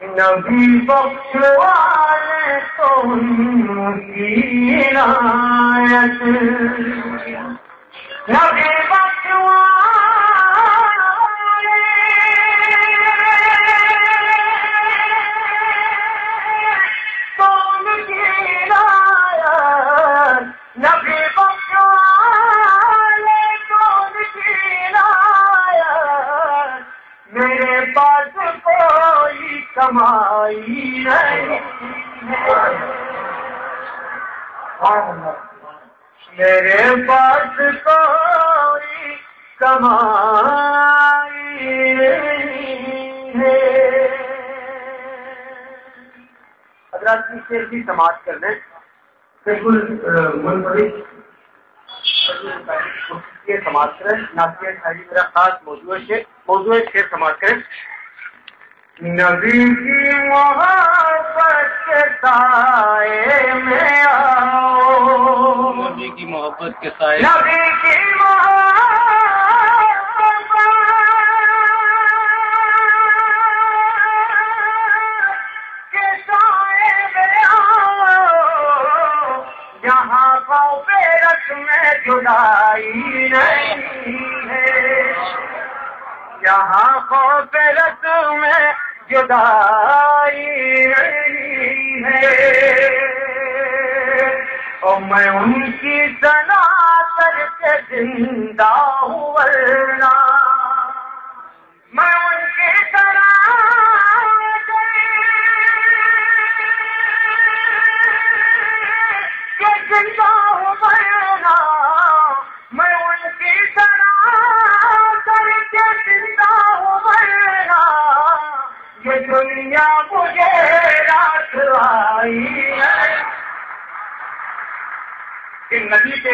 نبی بخشوائے تو ان کی عنایت، نبی بخشوائے تو ان کی عنایت، نبی بخشوائے تو ان کی عنایت، میرے پاس کوئی کمائی نہیں میرے پاس کوئی کمائی نہیں ہے۔ حضرات کی شعر کی سماعت کر لیں، بالکل منفرد سماعت کریں، ناصیہ شاعری میرا خاص موضوع شعر سماعت کریں۔ نبی کی محبت کے سائے میں آؤ، نبی کی محبت کے سائے، نبی کی محبت کے سائے میں آؤ، یہاں خوف رسم جدائی نہیں ہے، یہاں خوف رسم جدائی نہیں ہے، اور میں ان کی ثنا کر کے زندہ ہوں، ورنہ میں ان کی ثنا کر کے زندہ ہوں، ورنہ میں ان کی ثنا کر کے زندہ ہوں، ورنہ یہ دنیا مجھے رات آئی ہے۔ کہ نبی کے